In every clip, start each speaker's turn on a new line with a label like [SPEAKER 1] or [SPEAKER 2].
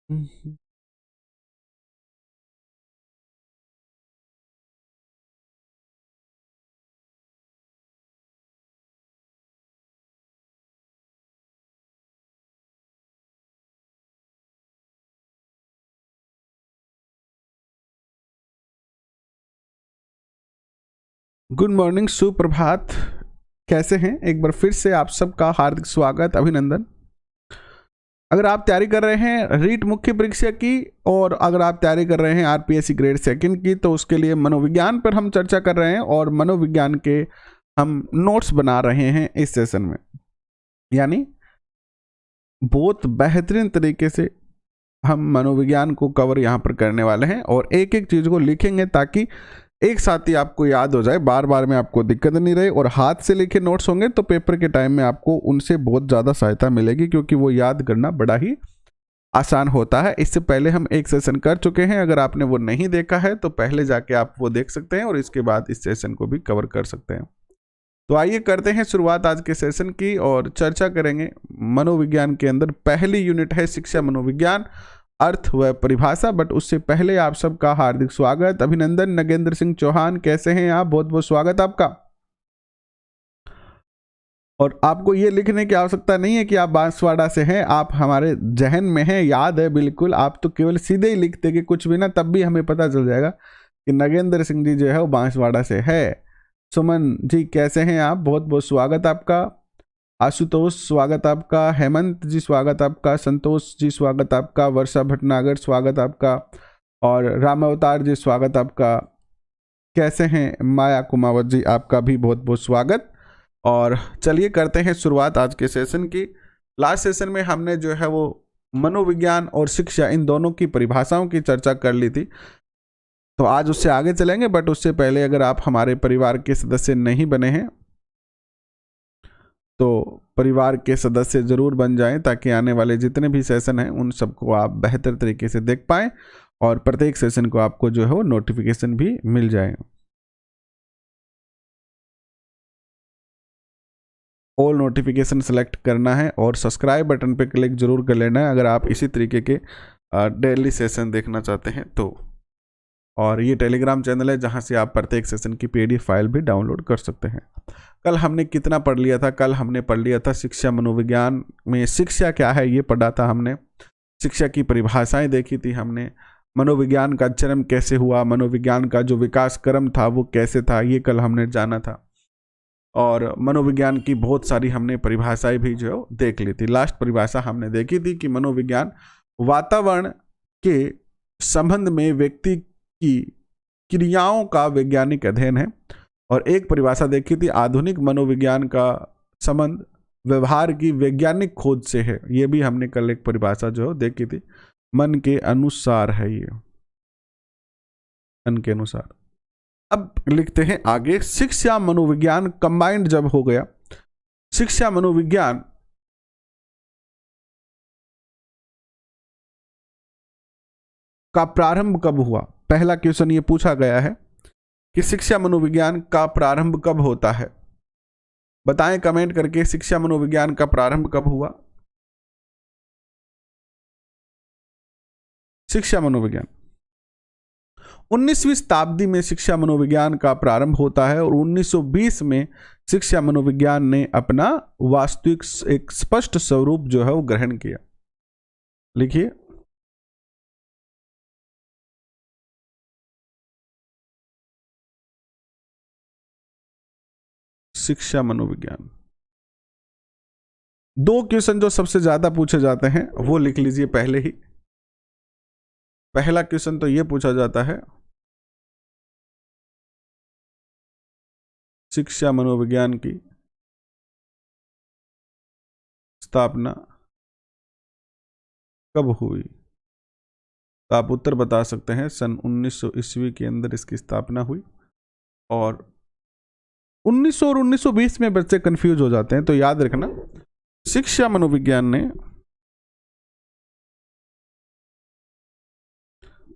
[SPEAKER 1] हम्म। Good morning, सुप्रभात। कैसे हैं? एक बार फिर से आप सबका हार्दिक स्वागत, अभिनंदन। अगर आप तैयारी कर रहे हैं रीट मुख्य परीक्षा की, और अगर आप तैयारी कर रहे हैं आरपीएससी ग्रेड सेकंड की, तो उसके लिए मनोविज्ञान पर हम चर्चा कर रहे हैं और मनोविज्ञान के हम नोट्स बना रहे हैं इस सेशन में। यानी बहुत बेहतरीन तरीके से हम मनोविज्ञान को कवर यहाँ पर करने वाले हैं और एक एक चीज़ को लिखेंगे ताकि एक साथ ही आपको याद हो जाए, बार बार में आपको दिक्कत नहीं रहे। और हाथ से लिखे नोट्स होंगे तो पेपर के टाइम में आपको उनसे बहुत ज़्यादा सहायता मिलेगी, क्योंकि वो याद करना बड़ा ही आसान होता है। इससे पहले हम एक सेशन कर चुके हैं, अगर आपने वो नहीं देखा है तो पहले जाके आप वो देख सकते हैं और इसके बाद इस सेशन को भी कवर कर सकते हैं। तो आइए करते हैं शुरुआत आज के सेशन की और चर्चा करेंगे मनोविज्ञान के अंदर। पहली यूनिट है शिक्षा मनोविज्ञान, अर्थ व परिभाषा। बट उससे पहले आप सबका हार्दिक स्वागत, अभिनंदन। नगेंद्र सिंह चौहान, कैसे हैं आप? बहुत बहुत स्वागत आपका। और आपको ये लिखने की आवश्यकता नहीं है कि आप बांसवाड़ा से हैं, आप हमारे जहन में हैं, याद है बिल्कुल। आप तो केवल सीधे ही लिखते कि कुछ भी ना, तब भी हमें पता चल जाएगा कि नगेंद्र सिंह जी जो है वो बांसवाड़ा से है। सुमन जी, कैसे हैं आप? बहुत बहुत स्वागत आपका। आशुतोष, स्वागत आपका। हेमंत जी, स्वागत आपका। संतोष जी, स्वागत आपका। वर्षा भटनागर, स्वागत आपका। और राम अवतार जी, स्वागत आपका। कैसे हैं माया कुमावत जी? आपका भी बहुत बहुत स्वागत। और चलिए करते हैं शुरुआत आज के सेशन की। लास्ट सेशन में हमने जो है वो मनोविज्ञान और शिक्षा, इन दोनों की परिभाषाओं की चर्चा कर ली थी। तो आज उससे आगे चलेंगे, बट उससे पहले अगर आप हमारे परिवार के सदस्य नहीं बने हैं तो परिवार के सदस्य जरूर बन जाएं, ताकि आने वाले जितने भी सेशन हैं उन सबको आप बेहतर तरीके से देख पाएं और प्रत्येक सेशन को आपको जो है वो नोटिफिकेशन भी मिल जाए। ऑल नोटिफिकेशन सेलेक्ट करना है और सब्सक्राइब बटन पे क्लिक जरूर कर लेना है अगर आप इसी तरीके के डेली सेशन देखना चाहते हैं तो। और ये टेलीग्राम चैनल है जहां से आप प्रत्येक सेशन की पीडीएफ फाइल भी डाउनलोड कर सकते हैं। कल हमने कितना पढ़ लिया था? कल हमने पढ़ लिया था शिक्षा मनोविज्ञान में शिक्षा क्या है ये पढ़ा था हमने। शिक्षा की परिभाषाएं देखी थी हमने। मनोविज्ञान का जन्म कैसे हुआ, मनोविज्ञान का जो विकास क्रम था वो कैसे था, ये कल हमने जाना था। और मनोविज्ञान की बहुत सारी हमने परिभाषाएं भी जो देख ली थी। लास्ट परिभाषा हमने देखी थी कि मनोविज्ञान वातावरण के संबंध में व्यक्ति की क्रियाओं का वैज्ञानिक अध्ययन है। और एक परिभाषा देखी थी, आधुनिक मनोविज्ञान का संबंध व्यवहार की वैज्ञानिक खोज से है। ये भी हमने कल एक परिभाषा जो देखी थी, मन के अनुसार है ये, मन के अनुसार। अब लिखते हैं आगे, शिक्षा मनोविज्ञान कंबाइंड जब हो गया, शिक्षा मनोविज्ञान का प्रारंभ कब हुआ? पहला क्वेश्चन ये पूछा गया है कि शिक्षा मनोविज्ञान का प्रारंभ कब होता है। बताएं कमेंट करके, शिक्षा मनोविज्ञान का प्रारंभ कब हुआ? शिक्षा मनोविज्ञान 19वीं शताब्दी में शिक्षा मनोविज्ञान का प्रारंभ होता है और 1920 में शिक्षा मनोविज्ञान ने अपना वास्तविक एक स्पष्ट स्वरूप जो है वो ग्रहण किया। लिखिए, शिक्षा मनोविज्ञान। दो क्वेश्चन जो सबसे ज्यादा पूछे जाते हैं वो लिख लीजिए पहले ही। पहला क्वेश्चन तो ये पूछा जाता है, शिक्षा मनोविज्ञान की स्थापना कब हुई? तो आप उत्तर बता सकते हैं, सन 1900 ईस्वी के अंदर इसकी स्थापना हुई। और 1900 और 1920 में बच्चे कंफ्यूज हो जाते हैं, तो याद रखना शिक्षा मनोविज्ञान ने,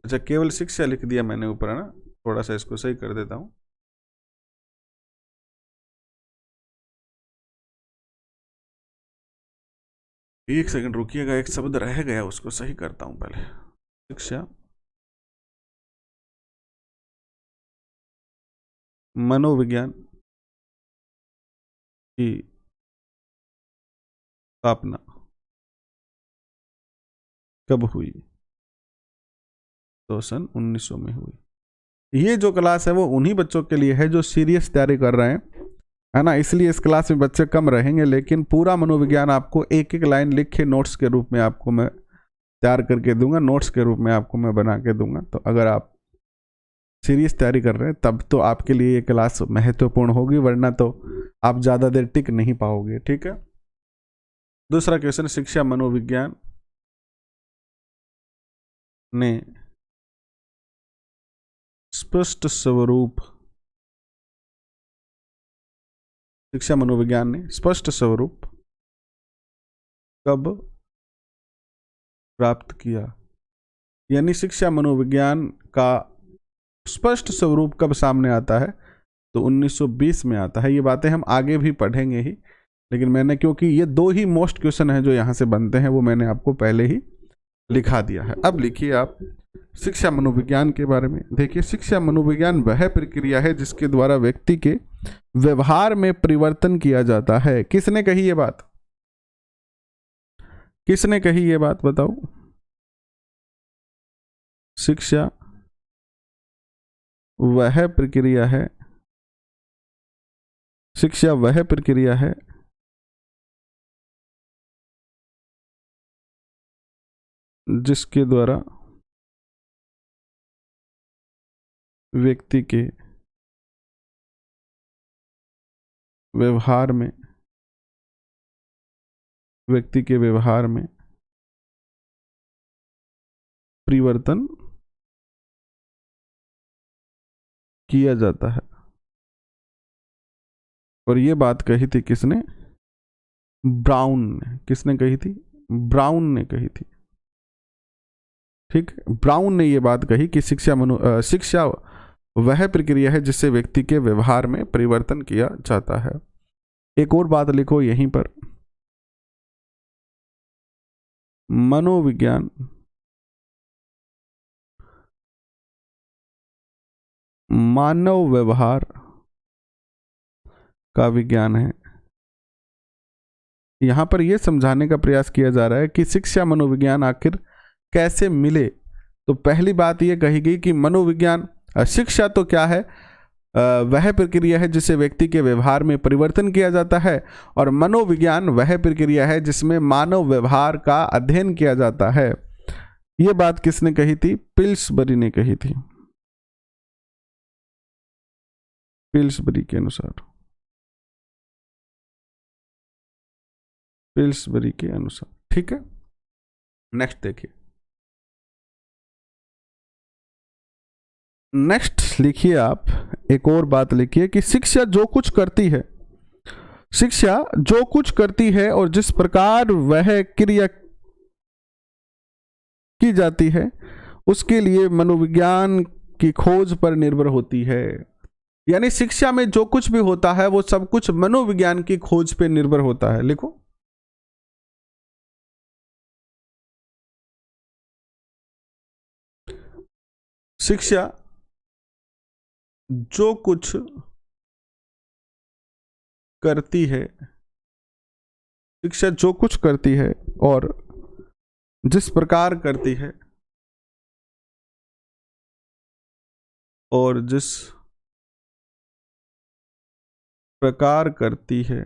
[SPEAKER 1] अच्छा केवल शिक्षा लिख दिया मैंने ऊपर, है ना, थोड़ा सा इसको सही कर देता हूं। एक सेकंड रुकिएगा, एक शब्द रह गया, उसको सही करता हूं पहले। शिक्षा मनोविज्ञान की स्थापना कब हुई? तो सन 1900 में हुई। ये जो क्लास है वो उन्हीं बच्चों के लिए है जो सीरियस तैयारी कर रहे हैं, है ना। इसलिए इस क्लास में बच्चे कम रहेंगे, लेकिन पूरा मनोविज्ञान आपको एक एक लाइन लिख के नोट्स के रूप में आपको मैं तैयार करके दूंगा, नोट्स के रूप में आपको मैं बना के दूंगा। तो अगर आप सीरियस तैयारी कर रहे हैं तब तो आपके लिए ये क्लास महत्वपूर्ण होगी, वरना तो आप ज़्यादा देर टिक नहीं पाओगे, ठीक है। दूसरा क्वेश्चन, शिक्षा मनोविज्ञान ने स्पष्ट स्वरूप, शिक्षा मनोविज्ञान ने स्पष्ट स्वरूप कब प्राप्त किया? यानी शिक्षा मनोविज्ञान का स्पष्ट स्वरूप कब सामने आता है? तो 1920 में आता है। ये बातें हम आगे भी पढ़ेंगे ही, लेकिन मैंने, क्योंकि ये दो ही मोस्ट क्वेश्चन हैं जो यहाँ से बनते हैं, वो मैंने आपको पहले ही लिखा दिया है। अब लिखिए आप शिक्षा मनोविज्ञान के बारे में। देखिए, शिक्षा मनोविज्ञान वह प्रक्रिया है जिसके द्वारा व्यक्ति के व्यवहार में परिवर्तन किया जाता है। किसने कही ये बात? किसने कही ये बात, बताओ? शिक्षा वह प्रक्रिया है, शिक्षा वह प्रक्रिया है जिसके द्वारा व्यक्ति के व्यवहार में परिवर्तन किया जाता है। और ये बात कही थी किसने? ब्राउन ने। किसने कही थी? ब्राउन ने कही थी, ठीक है। ब्राउन ने ये बात कही कि शिक्षा वह प्रक्रिया है जिससे व्यक्ति के व्यवहार में परिवर्तन किया जाता है। एक और बात लिखो यहीं पर, मनोविज्ञान मानव व्यवहार का विज्ञान है। यहां पर यह समझाने का प्रयास किया जा रहा है कि शिक्षा मनोविज्ञान आखिर कैसे मिले। तो पहली बात यह कही गई कि मनोविज्ञान, शिक्षा तो क्या है? वह प्रक्रिया है जिससे व्यक्ति के व्यवहार में परिवर्तन किया जाता है, और मनोविज्ञान वह प्रक्रिया है जिसमें मानव व्यवहार का अध्ययन किया जाता है। यह बात किसने कही थी? पिल्सबरी ने कही थी। पिल्सबरी के अनुसार, पिल्सबरी के अनुसार, ठीक है। नेक्स्ट देखिए, नेक्स्ट लिखिए आप, एक और बात लिखिए कि शिक्षा जो कुछ करती है, शिक्षा जो कुछ करती है और जिस प्रकार वह क्रिया की जाती है उसके लिए मनोविज्ञान की खोज पर निर्भर होती है। यानी शिक्षा में जो कुछ भी होता है वो सब कुछ मनोविज्ञान की खोज पर निर्भर होता है। लिखो, शिक्षा जो कुछ करती है, शिक्षा जो कुछ करती है और जिस प्रकार करती है, और जिस प्रकार करती है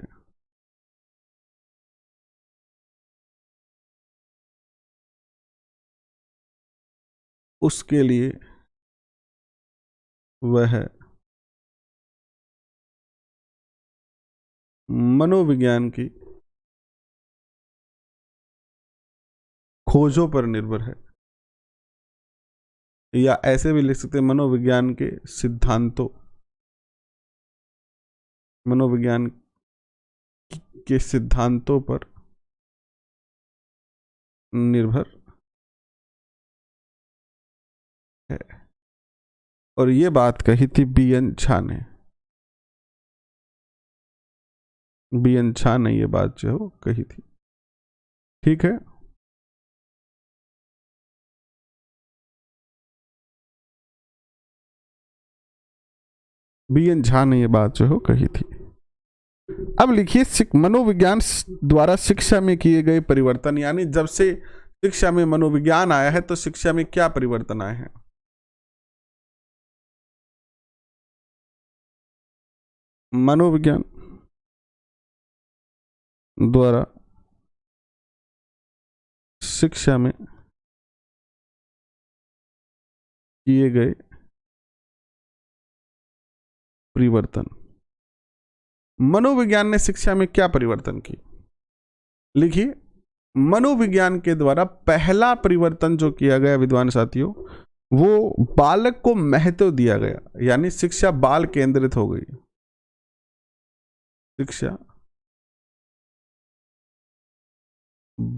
[SPEAKER 1] उसके लिए वह मनोविज्ञान की खोजों पर निर्भर है। या ऐसे भी लिख सकते हैं, मनोविज्ञान के सिद्धांतों, मनोविज्ञान के सिद्धांतों पर निर्भर है। और ये बात कही थी बीएन झा ने। बीएन झा ने ये बात जो कही थी, ठीक है। BN झा ने ये बात जो है कही थी। अब लिखिए मनोविज्ञान द्वारा शिक्षा में किए गए परिवर्तन, यानी जब से शिक्षा में मनोविज्ञान आया है तो शिक्षा में क्या परिवर्तन आए हैं। मनोविज्ञान द्वारा शिक्षा में किए गए परिवर्तन। मनोविज्ञान ने शिक्षा में क्या परिवर्तन की? लिखिए, मनोविज्ञान के द्वारा पहला परिवर्तन जो किया गया विद्वान साथियों, वो बालक को महत्व दिया गया, यानी शिक्षा बाल केंद्रित हो गई। शिक्षा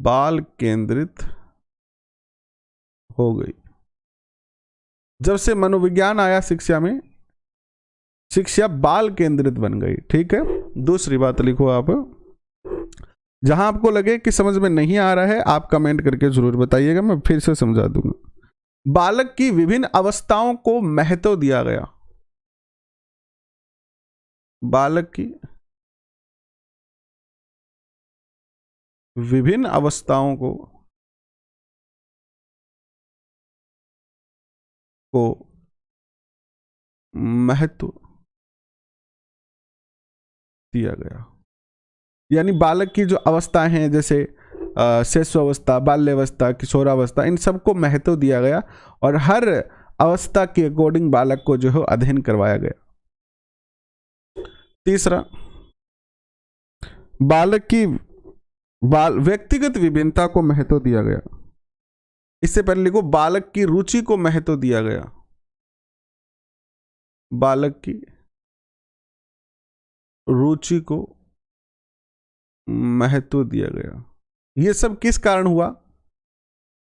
[SPEAKER 1] बाल केंद्रित हो गई। जब से मनोविज्ञान आया शिक्षा में, शिक्षा बाल केंद्रित बन गई। ठीक है। दूसरी बात लिखो आप, जहां आपको लगे कि समझ में नहीं आ रहा है आप कमेंट करके जरूर बताइएगा, मैं फिर से समझा दूंगा। बालक की विभिन्न अवस्थाओं को महत्व दिया गया। बालक की विभिन्न अवस्थाओं को महत्व दिया गया, यानी बालक की जो अवस्थाएं हैं जैसे शिशुअवस्था, बाल्यावस्था, किशोरावस्था, इन सबको महत्व दिया गया और हर अवस्था के अकॉर्डिंग बालक को जो है अध्ययन करवाया गया। तीसरा, बालक की व्यक्तिगत विभिन्नता को महत्व दिया गया। इससे पहले लिखो, बालक की रुचि को महत्व दिया गया। बालक की रुचि को महत्व दिया गया। यह सब किस कारण हुआ?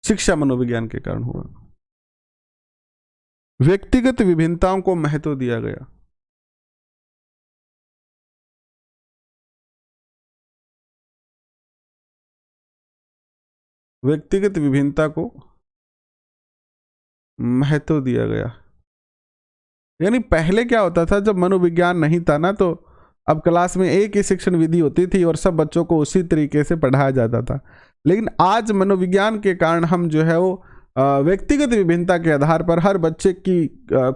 [SPEAKER 1] शिक्षा मनोविज्ञान के कारण हुआ। व्यक्तिगत विभिन्नताओं को महत्व दिया गया। व्यक्तिगत विभिन्नता को महत्व दिया गया, यानी पहले क्या होता था, जब मनोविज्ञान नहीं था ना, तो अब क्लास में एक ही शिक्षण विधि होती थी और सब बच्चों को उसी तरीके से पढ़ाया जाता था। लेकिन आज मनोविज्ञान के कारण हम जो है वो व्यक्तिगत विभिन्नता के आधार पर हर बच्चे की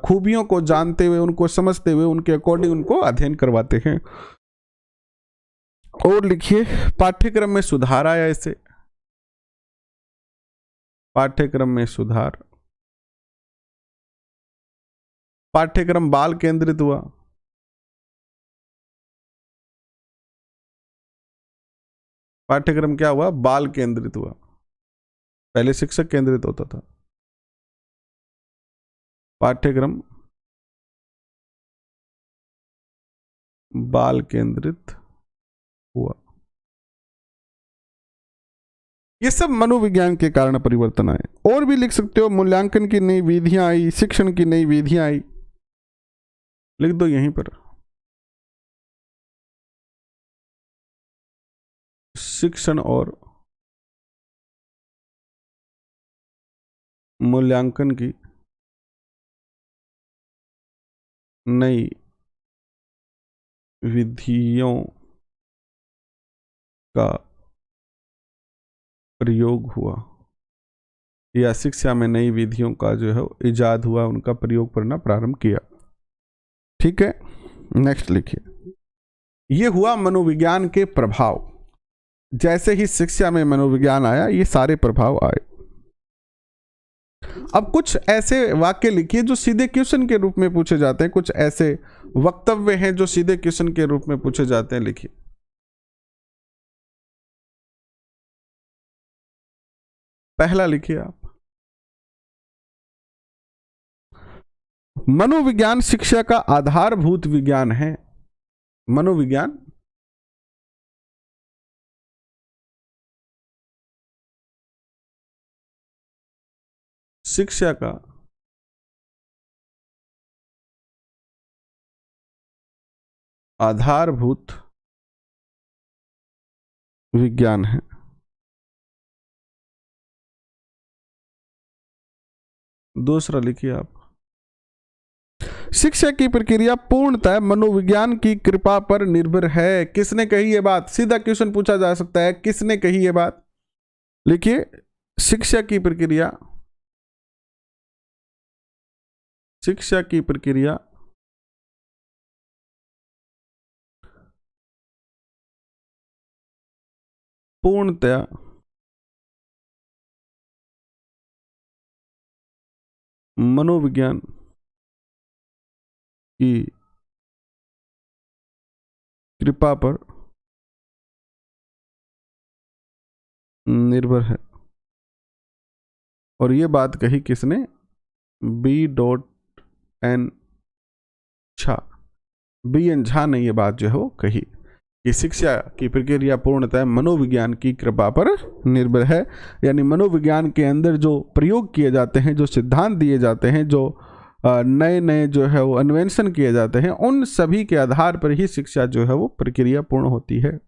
[SPEAKER 1] खूबियों को जानते हुए, उनको समझते हुए, उनके अकॉर्डिंग उनको अध्ययन करवाते हैं। और लिखिए, पाठ्यक्रम में सुधार आया। इससे पाठ्यक्रम में सुधार, पाठ्यक्रम बाल केंद्रित हुआ। पाठ्यक्रम क्या हुआ? बाल केंद्रित हुआ। पहले शिक्षक केंद्रित होता था, पाठ्यक्रम बाल केंद्रित हुआ। ये सब मनोविज्ञान के कारण परिवर्तन आए। और भी लिख सकते हो, मूल्यांकन की नई विधियां आई, शिक्षण की नई विधियां आई, लिख दो यहीं पर। शिक्षण और मूल्यांकन की नई विधियों का प्रयोग हुआ, या शिक्षा में नई विधियों का जो है इजाद हुआ, उनका प्रयोग करना प्रारंभ किया। ठीक है। नेक्स्ट लिखिए, यह हुआ मनोविज्ञान के प्रभाव। जैसे ही शिक्षा में मनोविज्ञान आया, ये सारे प्रभाव आए। अब कुछ ऐसे वाक्य लिखिए जो सीधे क्वेश्चन के रूप में पूछे जाते हैं, कुछ ऐसे वक्तव्य हैं जो सीधे क्वेश्चन के रूप में पूछे जाते हैं। लिखिए, पहला लिखिए आप, मनोविज्ञान शिक्षा का आधारभूत विज्ञान है। मनोविज्ञान शिक्षा का आधारभूत विज्ञान है। दूसरा लिखिए आप, शिक्षा की प्रक्रिया पूर्णतः मनोविज्ञान की कृपा पर निर्भर है। किसने कही ये बात? सीधा क्वेश्चन पूछा जा सकता है, किसने कही ये बात? लिखिए, शिक्षा की प्रक्रिया, शिक्षा की प्रक्रिया पूर्णतया मनोविज्ञान की कृपा पर निर्भर है। और ये बात कही किसने? B.N. झा, B.N. झा ने ये बात जो है वो कही कि शिक्षा की प्रक्रिया पूर्णतः मनोविज्ञान की कृपा पर निर्भर है। यानी मनोविज्ञान के अंदर जो प्रयोग किए जाते हैं, जो सिद्धांत दिए जाते हैं, जो नए नए जो है वो अन्वेंशन किए जाते हैं, उन सभी के आधार पर ही शिक्षा जो है वो प्रक्रिया पूर्ण होती है।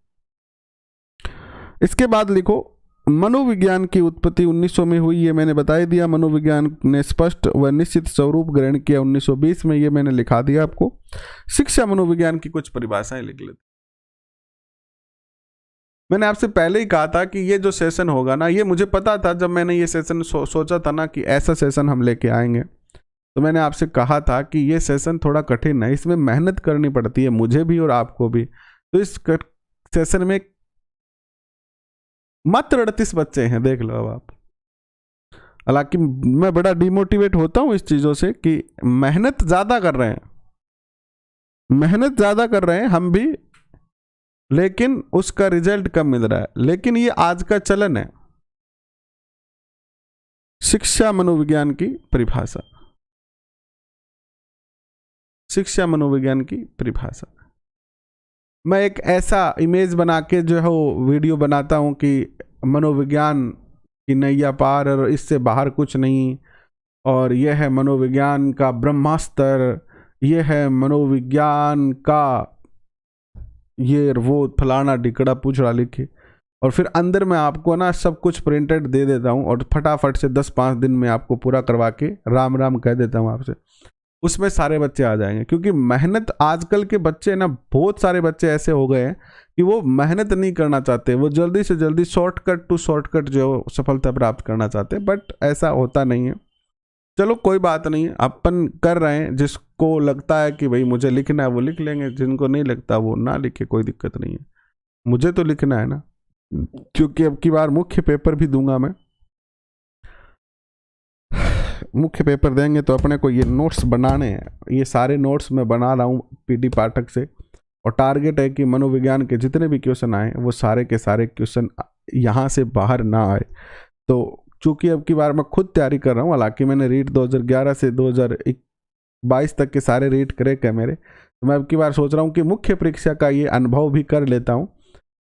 [SPEAKER 1] इसके बाद लिखो, मनोविज्ञान की उत्पत्ति 1900 में हुई, ये मैंने बता ही दिया। मनोविज्ञान ने स्पष्ट व निश्चित स्वरूप ग्रहण किया 1920 में, ये मैंने लिखा दिया आपको। शिक्षा मनोविज्ञान की कुछ परिभाषाएं लिख लेते। मैंने आपसे पहले ही कहा था कि ये जो सेशन होगा ना, ये मुझे पता था जब मैंने ये सेशन सोचा था ना कि ऐसा सेशन हम लेके आएंगे, तो मैंने आपसे कहा था कि ये सेशन थोड़ा कठिन है, इसमें मेहनत करनी पड़ती है मुझे भी और आपको भी। तो इस सेशन में मात्र 38 बच्चे हैं, देख लो अब आप। हालांकि मैं बड़ा डिमोटिवेट होता हूं इस चीज़ों से कि मेहनत ज़्यादा कर रहे हैं, मेहनत ज़्यादा कर रहे हैं हम भी, लेकिन उसका रिजल्ट कम मिल रहा है। लेकिन ये आज का चलन है। शिक्षा मनोविज्ञान की परिभाषा, शिक्षा मनोविज्ञान की परिभाषा, मैं एक ऐसा इमेज बना के जो है वो वीडियो बनाता हूं कि मनोविज्ञान की नैया पार और इससे बाहर कुछ नहीं, और यह है मनोविज्ञान का ब्रह्मास्त्र, यह है मनोविज्ञान का ये वो फलाना ढिकड़ा पूछड़ा लिखे, और फिर अंदर में आपको ना सब कुछ प्रिंटेड दे देता हूँ और फटाफट से 10-5 दिन में आपको पूरा करवा के राम राम कह देता हूँ आपसे। उसमें सारे बच्चे आ जाएंगे, क्योंकि मेहनत आजकल के बच्चे ना, बहुत सारे बच्चे ऐसे हो गए हैं कि वो मेहनत नहीं करना चाहते, वो जल्दी से जल्दी शॉर्टकट टू शॉर्टकट जो सफलता प्राप्त करना चाहते हैं, बट ऐसा होता नहीं है। चलो कोई बात नहीं, अपन कर रहे हैं, जिसको लगता है कि भाई मुझे लिखना है वो लिख लेंगे, जिनको नहीं लगता वो ना लिखे, कोई दिक्कत नहीं है। मुझे तो लिखना है ना, क्योंकि अब की बार मुख्य पेपर भी दूंगा मैं। मुख्य पेपर देंगे तो अपने को ये नोट्स बनाने हैं, ये सारे नोट्स मैं बना रहा हूँ पीटी पाठक से, और टारगेट है कि मनोविज्ञान के जितने भी क्वेश्चन आए वो सारे के सारे क्वेश्चन यहाँ से बाहर ना आए। तो चूंकि अब की बार मैं खुद तैयारी कर रहा हूँ, हालांकि मैंने रीट 2011 से 2022 तक के सारे रीट करे क्या मेरे, तो मैं अब की बार सोच रहा हूँ कि मुख्य परीक्षा का ये अनुभव भी कर लेता हूँ।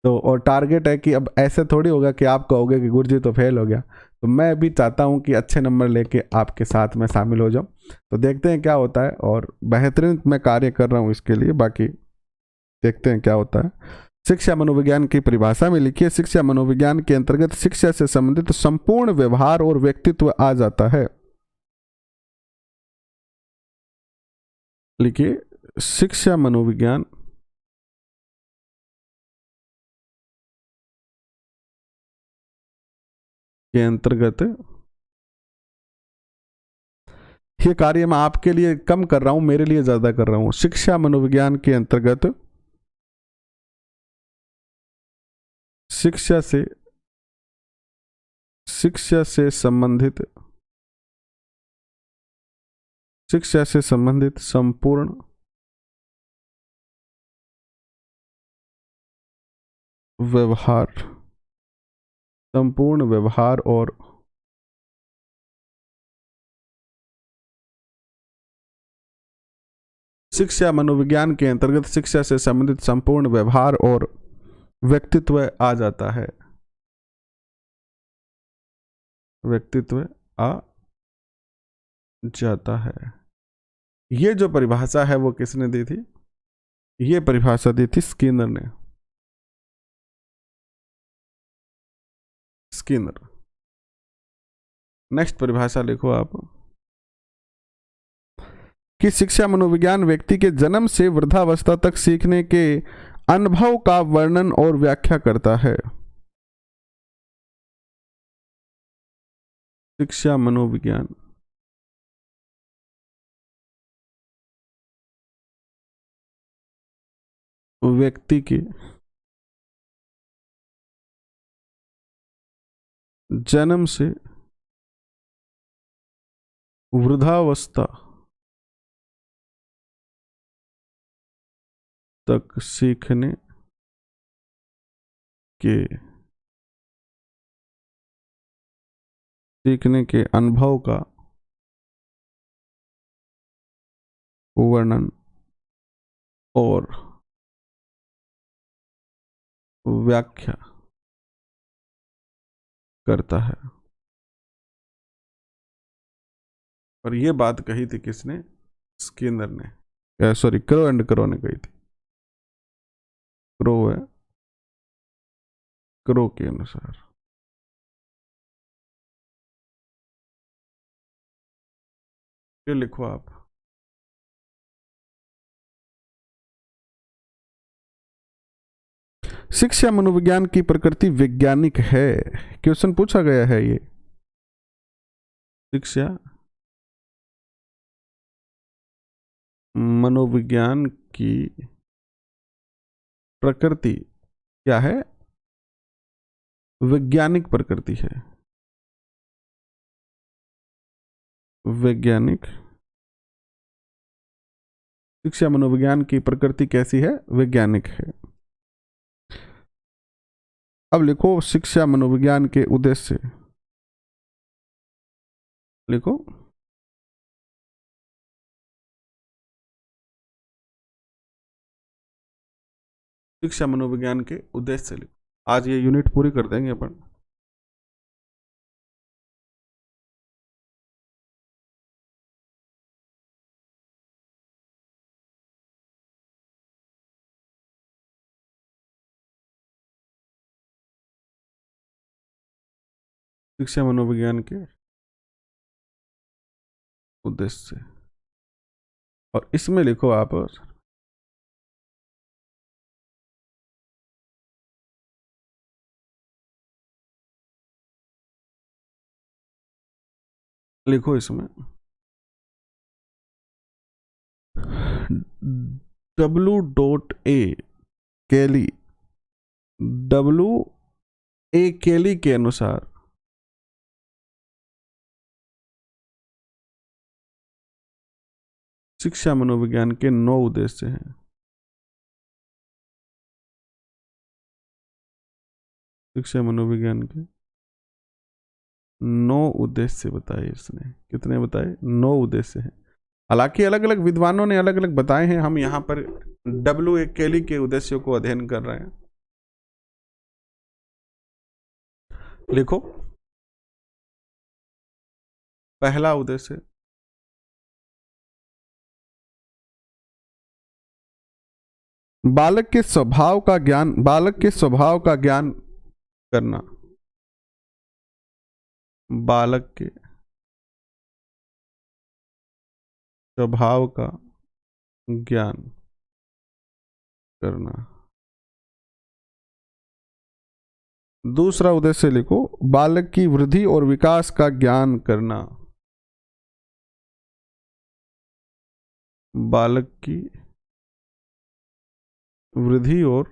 [SPEAKER 1] तो और टारगेट है कि अब ऐसे थोड़ी होगा कि आप कहोगे कि गुरुजी तो फेल हो गया, तो मैं भी चाहता हूं कि अच्छे नंबर लेके आपके साथ में शामिल हो जाऊं। तो देखते हैं क्या होता है, और बेहतरीन मैं कार्य कर रहा हूं इसके लिए, बाकी देखते हैं क्या होता है। शिक्षा मनोविज्ञान की परिभाषा में लिखिए, शिक्षा मनोविज्ञान के अंतर्गत शिक्षा से संबंधित संपूर्ण व्यवहार और व्यक्तित्व आ जाता है। लिखिए, शिक्षा मनोविज्ञान के अंतर्गत, ये कार्य मैं आपके लिए कम कर रहा हूं, मेरे लिए ज्यादा कर रहा हूं। शिक्षा मनोविज्ञान के अंतर्गत शिक्षा से संबंधित संपूर्ण व्यवहार, संपूर्ण व्यवहार और शिक्षा मनोविज्ञान के अंतर्गत शिक्षा से संबंधित संपूर्ण व्यवहार और व्यक्तित्व आ जाता है। व्यक्तित्व आ जाता है। ये जो परिभाषा है वो किसने दी थी? ये परिभाषा दी थी स्किनर ने। स्किनर। नेक्स्ट परिभाषा लिखो आप, कि शिक्षा मनोविज्ञान व्यक्ति के जन्म से वृद्धावस्था तक सीखने के अनुभव का वर्णन और व्याख्या करता है। शिक्षा मनोविज्ञान व्यक्ति के जन्म से वृद्धावस्था तक सीखने के अनुभव का वर्णन और व्याख्या करता है। और ये बात कही थी किसने? स्किनर ने, सॉरी क्रो एंड क्रो ने कही थी। क्रो है, क्रो के अनुसार। ये लिखो आप। शिक्षा मनोविज्ञान की प्रकृति वैज्ञानिक है। क्वेश्चन पूछा गया है ये। शिक्षा मनोविज्ञान की प्रकृति क्या है? वैज्ञानिक प्रकृति है। वैज्ञानिक। शिक्षा मनोविज्ञान की प्रकृति कैसी है? वैज्ञानिक है। अब लिखो शिक्षा मनोविज्ञान के उद्देश्य। लिखो शिक्षा मनोविज्ञान के उद्देश्य लिखो। आज ये यूनिट पूरी कर देंगे अपन। शिक्षा मनोविज्ञान के उद्देश्य, और इसमें लिखो आप लिखो इसमें W.A केली, W.A केली के अनुसार शिक्षा मनोविज्ञान के 9 उद्देश्य हैं। शिक्षा मनोविज्ञान के 9 उद्देश्य बताए इसने। कितने बताए? 9 उद्देश्य हैं। हालांकि अलग अलग विद्वानों ने अलग अलग बताए हैं। हम यहां पर W.A केली के उद्देश्यों को अध्ययन कर रहे हैं। लिखो पहला उद्देश्य, बालक के स्वभाव का ज्ञान, बालक के स्वभाव का ज्ञान करना। बालक के स्वभाव का ज्ञान करना। दूसरा उद्देश्य लिखो बालक की वृद्धि और विकास का ज्ञान करना। बालक की वृद्धि और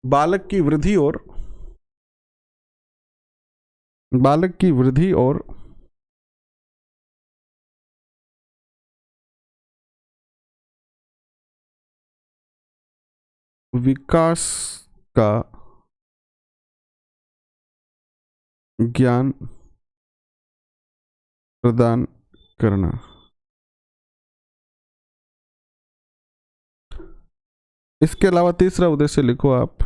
[SPEAKER 1] बालक की वृद्धि और बालक की वृद्धि और विकास का ज्ञान प्रदान करना। इसके अलावा तीसरा उद्देश्य लिखो आप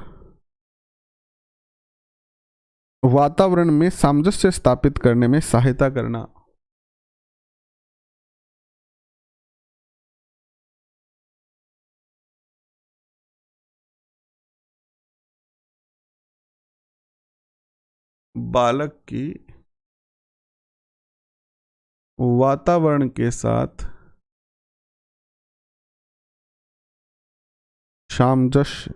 [SPEAKER 1] वातावरण में सामंजस्य स्थापित करने में सहायता करना। बालक की वातावरण के साथ सामंजस्य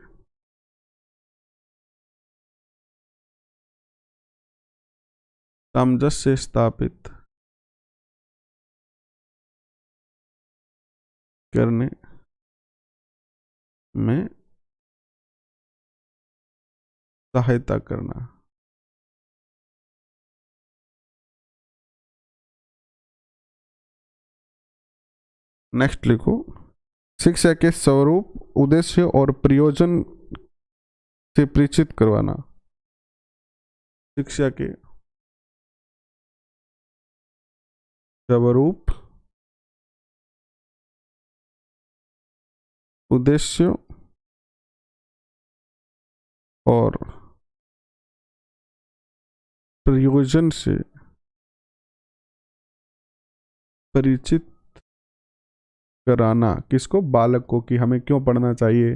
[SPEAKER 1] सामंजस्य स्थापित करने में सहायता करना। नेक्स्ट लिखो, शिक्षा के स्वरूप, उद्देश्य और प्रयोजन से परिचित करवाना। शिक्षा के स्वरूप, उद्देश्य और प्रयोजन से परिचित कराना। किसको? बालक को, कि हमें क्यों पढ़ना चाहिए,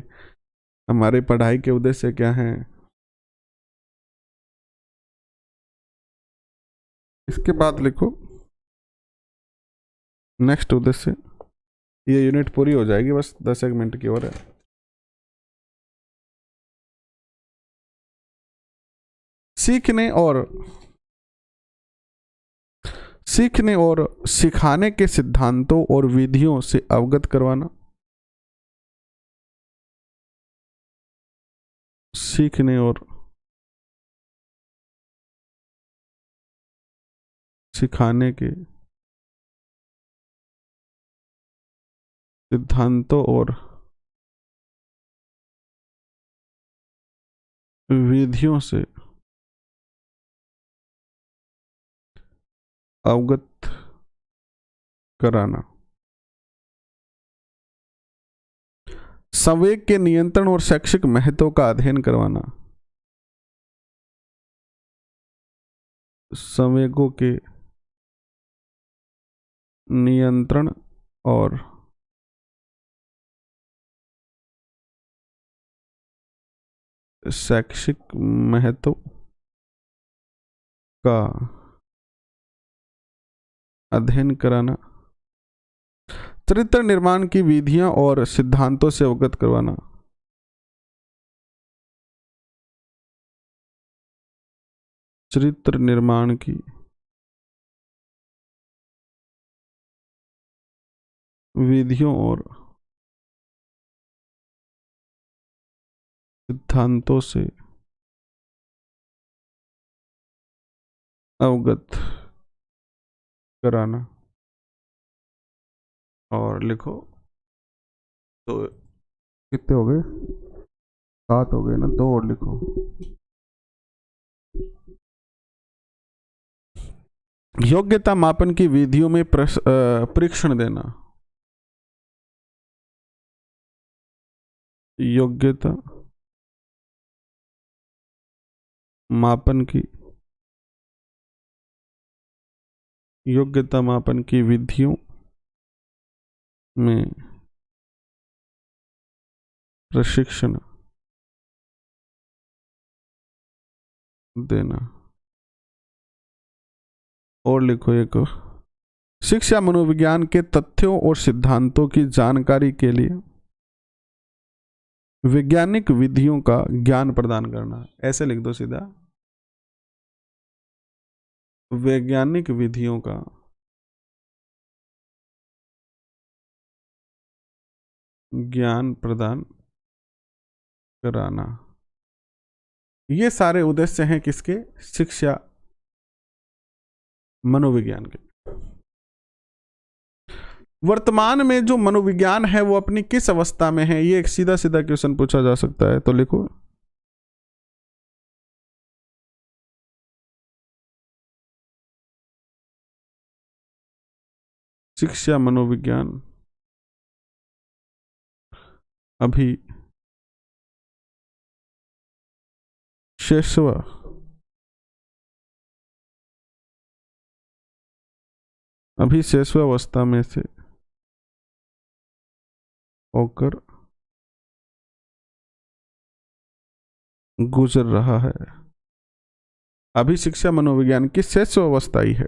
[SPEAKER 1] हमारे पढ़ाई के उद्देश्य क्या हैं। इसके बाद लिखो नेक्स्ट उद्देश्य। ये यूनिट पूरी हो जाएगी, बस 10 मिनट की और है। सीखने और सिखाने के सिद्धांतों और विधियों से अवगत करवाना। सीखने और सिखाने के सिद्धांतों और विधियों से अवगत कराना। संवेग के नियंत्रण और शैक्षिक महत्व का अध्ययन करवाना। संवेगों के नियंत्रण और शैक्षिक महत्व का अध्ययन कराना। चरित्र निर्माण की विधियां और सिद्धांतों से अवगत करवाना। चरित्र निर्माण की विधियों और सिद्धांतों से अवगत कराना। और लिखो, तो कितने हो गए? 7 हो गए ना, 2 और लिखो। योग्यता मापन की विधियों में परीक्षण देना। योग्यता मापन की विधियों में प्रशिक्षण देना। और लिखो एक, शिक्षा मनोविज्ञान के तथ्यों और सिद्धांतों की जानकारी के लिए वैज्ञानिक विधियों का ज्ञान प्रदान करना। ऐसे लिख दो सीधा, वैज्ञानिक विधियों का ज्ञान प्रदान कराना। ये सारे उद्देश्य हैं किसके? शिक्षा मनोविज्ञान के। वर्तमान में जो मनोविज्ञान है वो अपनी किस अवस्था में है? ये एक सीधा सीधा क्वेश्चन पूछा जा सकता है, तो लिखो, शिक्षा मनोविज्ञान अभी शेषवा अभी शेषावस्था में से होकर गुजर रहा है। अभी शिक्षा मनोविज्ञान की शेषावस्था ही है,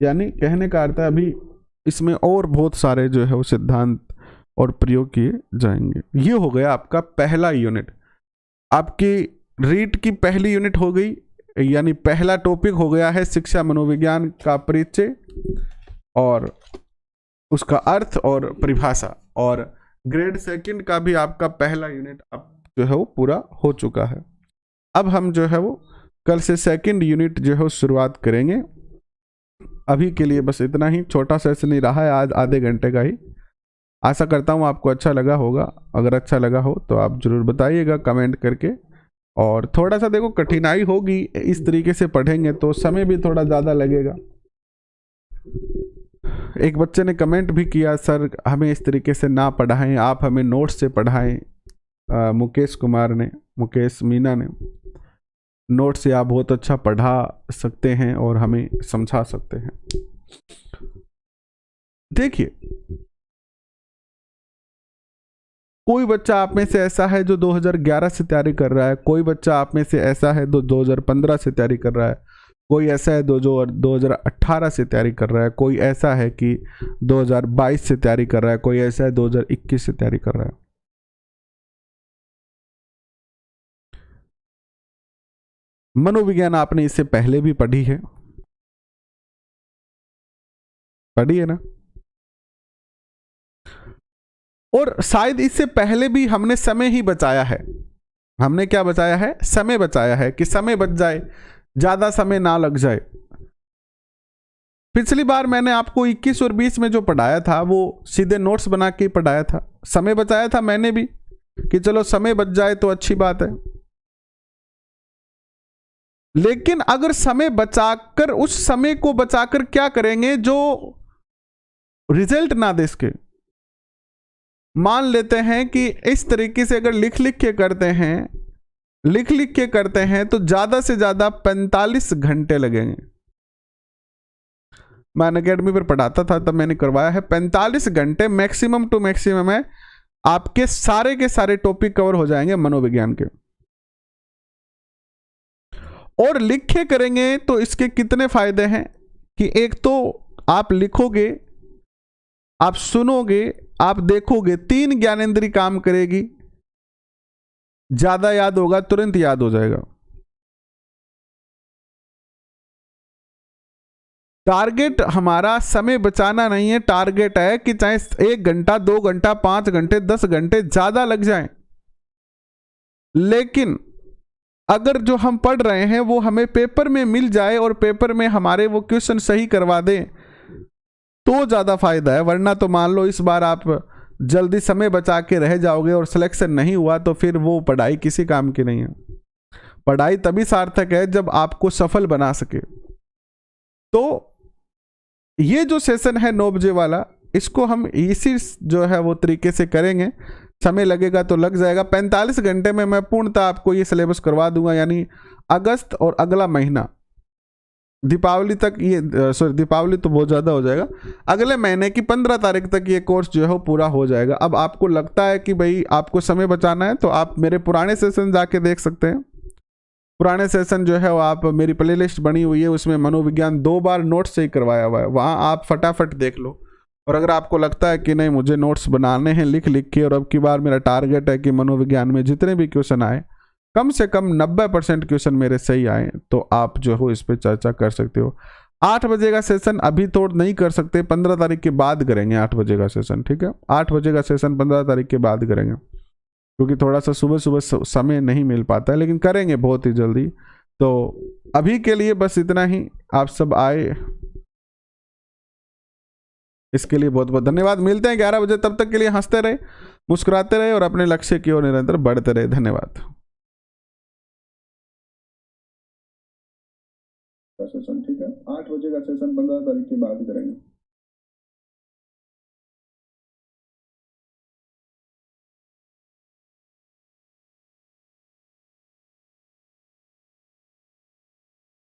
[SPEAKER 1] यानी कहने का अर्थ है अभी इसमें और बहुत सारे जो है वो सिद्धांत और प्रयोग किए जाएंगे। ये हो गया आपका पहला यूनिट, आपकी रीट की पहली यूनिट हो गई, यानी पहला टॉपिक हो गया है शिक्षा मनोविज्ञान का परिचय और उसका अर्थ और परिभाषा। और ग्रेड सेकंड का भी आपका पहला यूनिट अब जो है वो पूरा हो चुका है। अब हम जो है वो कल से सेकंड यूनिट जो है वो शुरुआत करेंगे। अभी के लिए बस इतना ही, छोटा सेशन ही रहा है आज, आधे घंटे का ही। आशा करता हूँ आपको अच्छा लगा होगा। अगर अच्छा लगा हो तो आप जरूर बताइएगा कमेंट करके। और थोड़ा सा देखो कठिनाई होगी, इस तरीके से पढ़ेंगे तो समय भी थोड़ा ज़्यादा लगेगा। एक बच्चे ने कमेंट भी किया, सर हमें इस तरीके से ना पढ़ाएं, आप हमें नोट्स से पढ़ाएं। मुकेश मीना ने, नोट से आप बहुत अच्छा पढ़ा सकते हैं और हमें समझा सकते हैं। देखिए, कोई बच्चा आप में से ऐसा है जो 2011 से तैयारी कर रहा है, कोई बच्चा आप में से ऐसा है जो 2015 से तैयारी कर रहा है, कोई ऐसा है जो 2018 से तैयारी कर रहा है, कोई ऐसा है कि 2022 से तैयारी कर रहा है, कोई ऐसा है 2021 से तैयारी कर रहा है। मनोविज्ञान आपने इससे पहले भी पढ़ी है ना, और शायद इससे पहले भी हमने समय ही बचाया है। हमने क्या बचाया है? समय बचाया है, कि समय बच जाए, ज्यादा समय ना लग जाए। पिछली बार मैंने आपको 21 और 20 में जो पढ़ाया था वो सीधे नोट्स बना के पढ़ाया था, समय बचाया था मैंने भी, कि चलो समय बच जाए तो अच्छी बात है। लेकिन अगर समय बचाकर, उस समय को बचाकर क्या करेंगे जो रिजल्ट ना दे इसके। मान लेते हैं कि इस तरीके से अगर लिख लिख के करते हैं तो ज्यादा से ज्यादा 45 घंटे लगेंगे। मैं अनअकैडमी पर पढ़ाता था तब मैंने करवाया है, 45 घंटे मैक्सिमम टू मैक्सिमम है, आपके सारे के सारे टॉपिक कवर हो जाएंगे मनोविज्ञान के। और लिखे करेंगे तो इसके कितने फायदे हैं कि एक तो आप लिखोगे, आप सुनोगे, आप देखोगे, 3 ज्ञानेंद्री काम करेगी, ज्यादा याद होगा, तुरंत याद हो जाएगा। टारगेट हमारा समय बचाना नहीं है, टारगेट है कि चाहे 1 घंटा 2 घंटा 5 घंटे 10 घंटे ज्यादा लग जाए, लेकिन अगर जो हम पढ़ रहे हैं वो हमें पेपर में मिल जाए और पेपर में हमारे वो क्वेश्चन सही करवा दें तो ज्यादा फायदा है। वरना तो मान लो इस बार आप जल्दी समय बचा के रह जाओगे और सिलेक्शन नहीं हुआ तो फिर वो पढ़ाई किसी काम की नहीं है। पढ़ाई तभी सार्थक है जब आपको सफल बना सके। तो ये जो सेशन है 9 बजे वाला, इसको हम इसी जो है वो तरीके से करेंगे। समय लगेगा तो लग जाएगा, 45 घंटे में मैं पूर्णतः आपको ये सिलेबस करवा दूंगा। यानी अगस्त और अगला महीना, दीपावली तक ये, सॉरी दीपावली तो बहुत ज़्यादा हो जाएगा, अगले महीने की 15 तारीख तक ये कोर्स जो है वो पूरा हो जाएगा। अब आपको लगता है कि भाई आपको समय बचाना है तो आप मेरे पुराने सेशन जाके देख सकते हैं। पुराने सेशन जो है वो आप, मेरी प्लेलिस्ट बनी हुई है, उसमें मनोविज्ञान 2 बार नोट्स से ही करवाया हुआ है, वहाँ आप फटाफट देख लो। और अगर आपको लगता है कि नहीं मुझे नोट्स बनाने हैं लिख लिख के, और अब की बार मेरा टारगेट है कि मनोविज्ञान में जितने भी क्वेश्चन आए कम से कम 90% क्वेश्चन मेरे सही आए, तो आप जो हो इस पर चर्चा कर सकते हो। 8 बजे का सेशन अभी तो नहीं कर सकते, 15 तारीख के बाद करेंगे 8 बजे का सेशन, ठीक है? 8 बजे का सेशन 15 तारीख के बाद करेंगे, क्योंकि थोड़ा सा सुबह सुबह समय नहीं मिल पाता है, लेकिन करेंगे बहुत ही जल्दी। तो अभी के लिए बस इतना ही। आप सब आए इसके लिए बहुत बहुत धन्यवाद। मिलते हैं 11 बजे, तब तक के लिए हंसते रहे, मुस्कुराते रहे और अपने लक्ष्य की ओर निरंतर बढ़ते रहे। धन्यवाद। सेशन ठीक है, 8 बजे का सेशन 15 तारीख के बाद करेंगे।